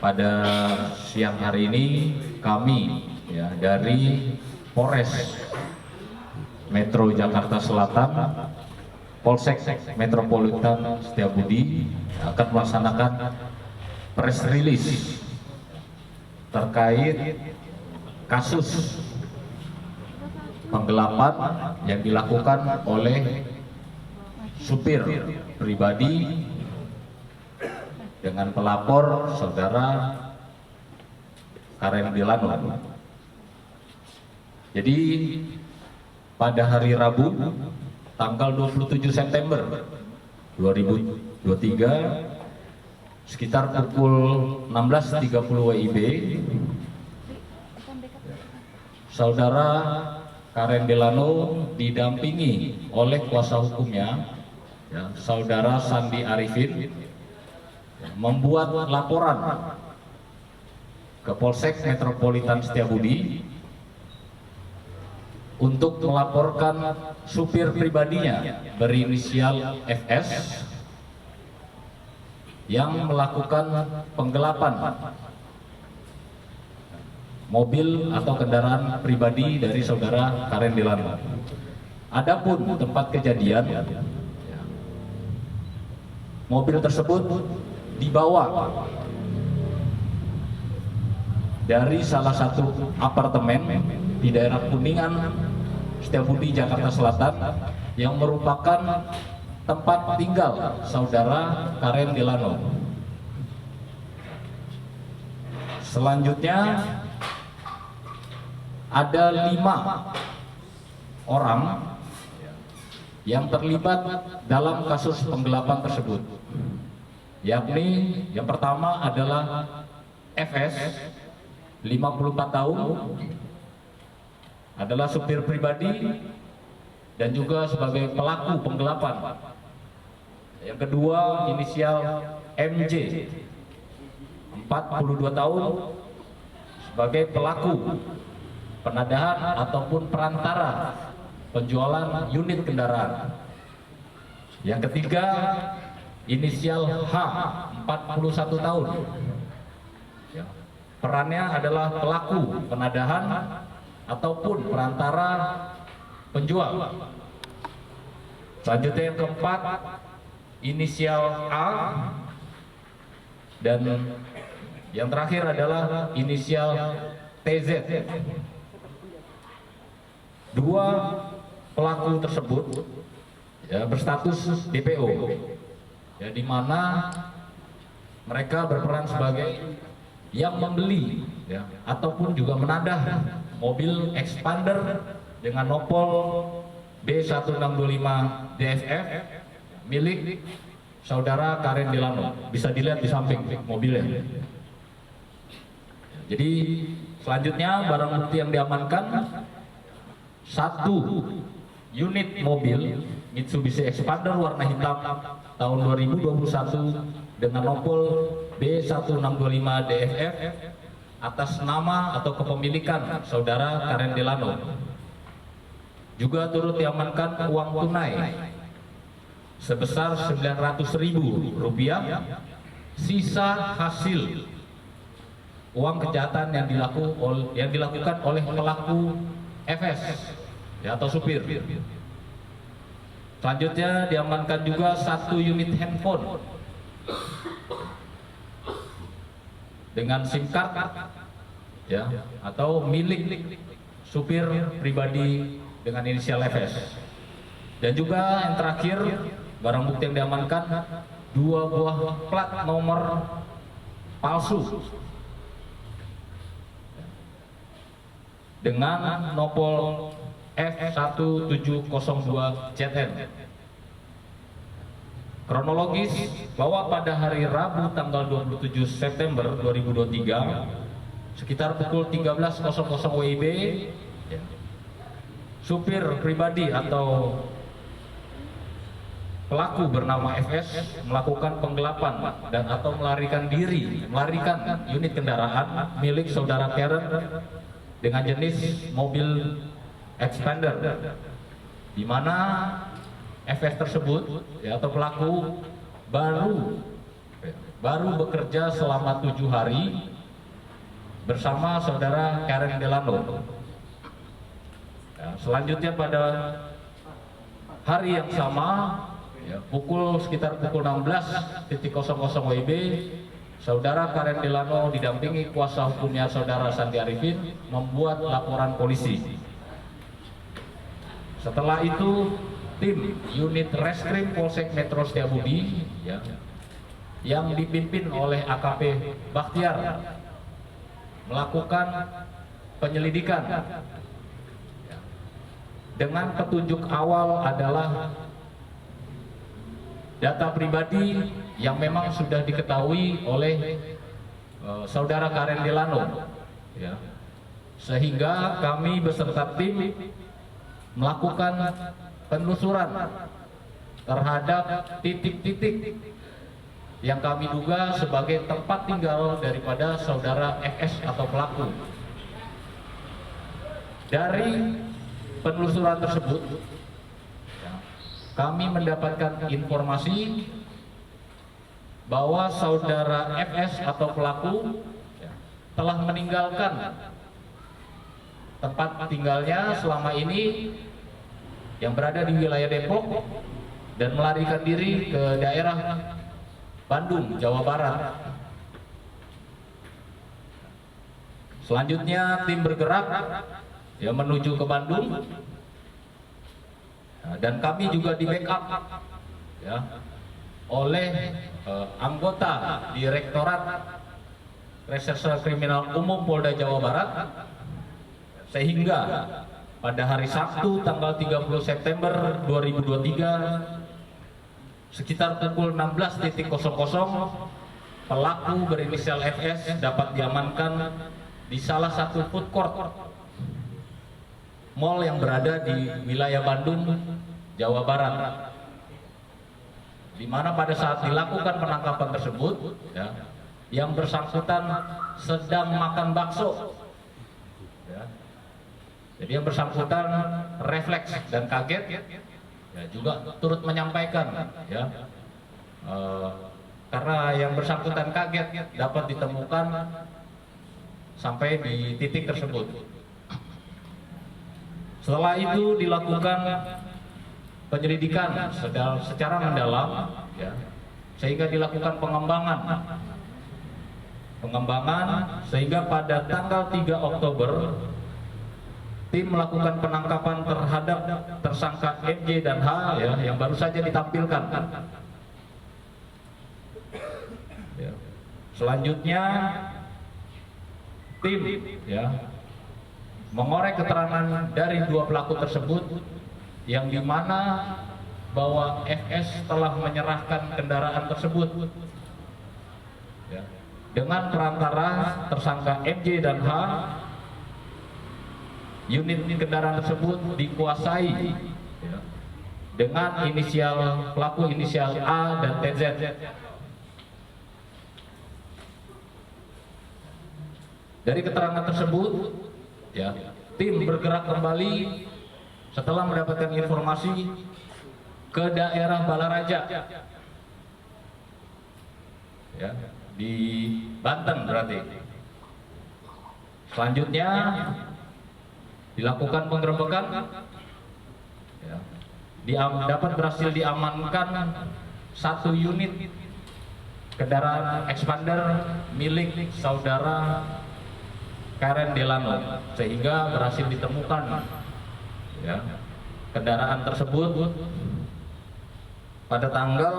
pada siang hari ini kami ya dari Polres Metro Jakarta Selatan, Polsek Metropolitan Setiabudi akan melaksanakan press release terkait kasus penggelapan yang dilakukan oleh supir pribadi dengan pelapor saudara Karen Delano. Jadi pada hari Rabu tanggal 27 September 2023 sekitar pukul 16.30 WIB, saudara Karen Delano didampingi oleh kuasa hukumnya, ya, saudara Sandi Arifin, membuat laporan ke Polsek Metropolitan Setiabudi untuk melaporkan supir pribadinya berinisial FS yang melakukan penggelapan mobil atau kendaraan pribadi dari saudara Karen Delano. Adapun tempat kejadian, mobil tersebut dibawa dari salah satu apartemen di daerah Kuningan, Setiabudi, Jakarta Selatan, yang merupakan tempat tinggal saudara Karen Delano. Selanjutnya ada 5 orang yang terlibat dalam kasus penggelapan tersebut, yakni yang pertama adalah FS 54 tahun, adalah supir pribadi dan juga sebagai pelaku penggelapan. Yang kedua inisial MJ 42 tahun sebagai pelaku penadahan ataupun perantara penjualan unit kendaraan. Yang ketiga inisial H 41 tahun, perannya adalah pelaku penadahan ataupun perantara penjual. Selanjutnya yang keempat inisial A, dan yang terakhir adalah inisial TZ. Dua pelaku tersebut ya, berstatus DPO, ya, di mana mereka berperan sebagai yang membeli, ya, ataupun juga menadah mobil expander dengan nopol B1625 DFF milik saudara Karen Delano. Bisa dilihat di samping mobilnya. Jadi selanjutnya barang bukti yang diamankan 1 unit mobil Mitsubishi Expander warna hitam tahun 2021 dengan nopol B1625 DFF atas nama atau kepemilikan saudara Karen Delano. Juga turut diamankan uang tunai sebesar Rp900.000, sisa hasil uang kejahatan yang dilakukan oleh pelaku FS, ya, atau supir. Selanjutnya diamankan juga 1 unit handphone dengan SIM card, ya, atau milik supir pribadi dengan inisial FS. Dan juga yang terakhir barang bukti yang diamankan 2 buah plat nomor palsu dengan nopol F1702ZN. Kronologis bahwa pada hari Rabu tanggal 27 September 2023 sekitar pukul 13.00 WIB, supir pribadi atau pelaku bernama FS melakukan penggelapan dan atau melarikan unit kendaraan milik saudara Karen dengan jenis mobil expander, di mana FS tersebut, ya, atau pelaku baru baru bekerja selama 7 hari bersama saudara Karen Delano. Selanjutnya pada hari yang sama, sekitar pukul 16.00 WIB, saudara Karen Delano didampingi kuasa hukumnya saudara Sandi Arifin membuat laporan polisi. Setelah itu, tim unit Reskrim Polsek Metro Setiabudi yang dipimpin oleh AKP Bakhtiar melakukan penyelidikan. Dengan petunjuk awal adalah data pribadi yang memang sudah diketahui oleh saudara Karen Delano, sehingga kami beserta tim melakukan penelusuran terhadap titik-titik yang kami duga sebagai tempat tinggal daripada saudara FS atau pelaku. Dari penelusuran tersebut, kami mendapatkan informasi bahwa saudara FS atau pelaku telah meninggalkan tempat tinggalnya selama ini yang berada di wilayah Depok dan melarikan diri ke daerah Bandung, Jawa Barat. Selanjutnya tim bergerak menuju ke Bandung, dan kami juga di backup oleh anggota Direktorat Reserse Kriminal Umum Polda Jawa Barat, sehingga pada hari Sabtu tanggal 30 September 2023 sekitar pukul 16.00 pelaku berinisial FS dapat diamankan di salah satu food court mall yang berada di wilayah Bandung, Jawa Barat, di mana pada saat dilakukan penangkapan tersebut, yang bersangkutan sedang makan bakso. Jadi yang bersangkutan refleks dan kaget, juga turut menyampaikan, karena yang bersangkutan kaget dapat ditemukan sampai di titik tersebut. Setelah itu dilakukan penyelidikan secara mendalam, sehingga dilakukan pengembangan sehingga pada tanggal 3 Oktober tim melakukan penangkapan terhadap tersangka MJ dan H yang baru saja ditampilkan. Selanjutnya tim mengorek keterangan dari dua pelaku tersebut, yang dimana bahwa FS telah menyerahkan kendaraan tersebut dengan perantara tersangka MJ dan H. Unit kendaraan tersebut dikuasai dengan pelaku inisial A dan TZ. Dari keterangan tersebut, tim bergerak kembali setelah mendapatkan informasi ke daerah Balaraja, di Banten berarti. Selanjutnya dilakukan penggerebekan, dapat berhasil diamankan satu unit kendaraan expander milik saudara Karen Delano, sehingga berhasil ditemukan kendaraan tersebut pada tanggal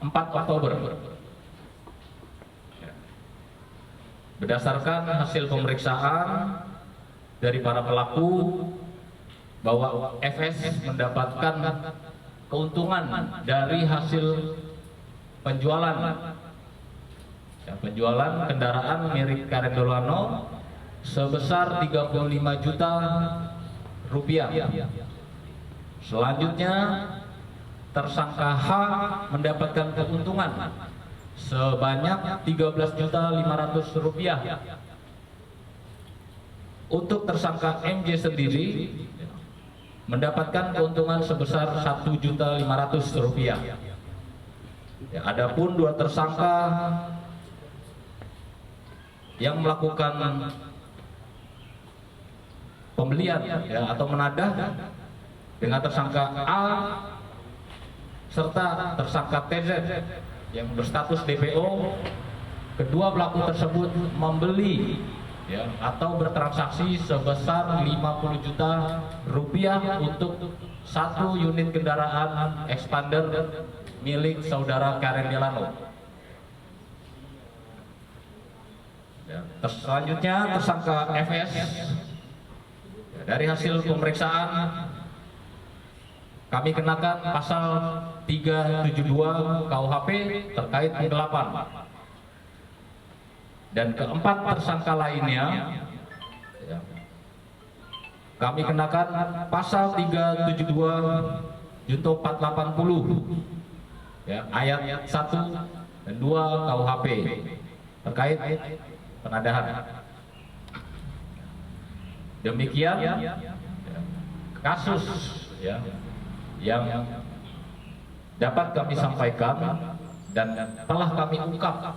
4 Oktober. Berdasarkan hasil pemeriksaan dari para pelaku, bahwa FS mendapatkan keuntungan dari hasil penjualan kendaraan milik Karen Delano sebesar 35 juta rupiah. Selanjutnya tersangka H mendapatkan keuntungan sebanyak 13.500.000 rupiah. Untuk tersangka MJ sendiri mendapatkan keuntungan sebesar Rp1.500.000. Ya, adapun dua tersangka yang melakukan pembelian ya, atau menadah dengan tersangka A serta tersangka TZ yang berstatus DPO, kedua pelaku tersebut membeli ya, atau bertransaksi sebesar Rp50 juta untuk 1 unit kendaraan expander milik saudara Karen Delano. Ya, selanjutnya tersangka FS, ya, dari hasil pemeriksaan kami kenakan pasal 372 KUHP terkait penggelapan. Dan keempat tersangka lainnya ya, kami kenakan pasal 372 junto 480 ya, ayat 1 dan 2 KUHP terkait penadahan. Demikian ya, kasus ya, yang dapat kami sampaikan dan telah kami ungkap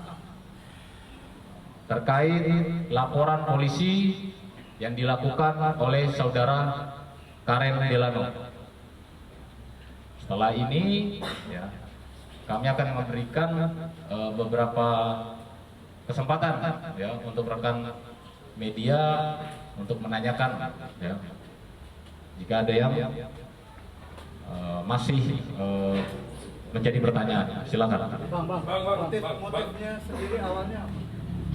terkait laporan polisi yang dilakukan oleh saudara Karen Delano. Setelah ini ya, kami akan memberikan beberapa kesempatan ya untuk rekan media untuk menanyakan ya, jika ada yang masih menjadi pertanyaan. Silakan. Motifnya sendiri awalnya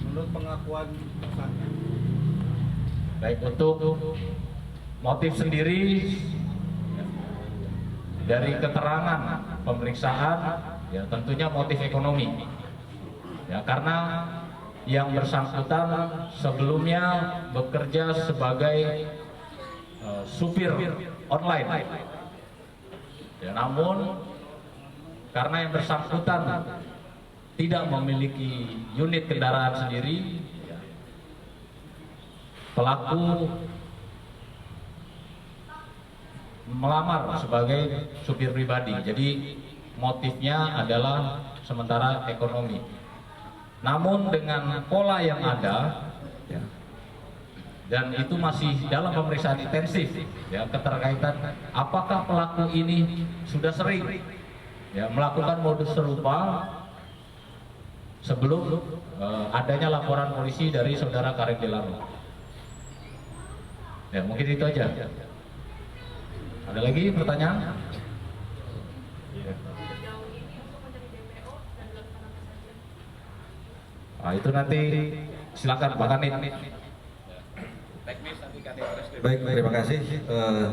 menurut pengakuan tersangka. Baik, untuk motif sendiri dari keterangan pemeriksaan ya tentunya motif ekonomi ya, karena yang bersangkutan sebelumnya bekerja sebagai supir online ya, namun karena yang bersangkutan tidak memiliki unit kendaraan sendiri ya, pelaku melamar sebagai supir pribadi. Jadi motifnya adalah sementara ekonomi. Namun dengan pola yang ada ya, dan itu masih dalam pemeriksaan intensif ya, keterkaitan apakah pelaku ini sudah sering ya, melakukan modus serupa sebelum adanya laporan polisi dari saudara Karen Delano. Ya, mungkin itu aja. Ada lagi pertanyaan? Nah, itu nanti silakan Pak Kanit. Baik, terima kasih.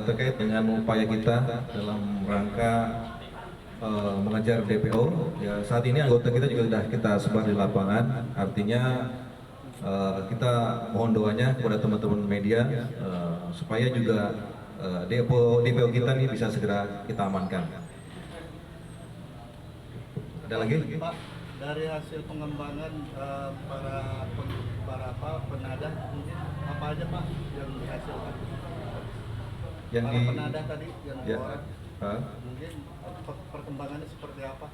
Terkait dengan upaya kita dalam rangka mengejar DPO, ya saat ini anggota kita juga sudah kita sebar di lapangan. Artinya kita mohon doanya kepada teman-teman media supaya juga DPO kita ini bisa segera kita amankan. Ada lagi? Pak, dari hasil pengembangan para penadah apa aja Pak yang dihasilkan? Yang para di penadah tadi yang ya. orang mungkin perkembangannya seperti apa?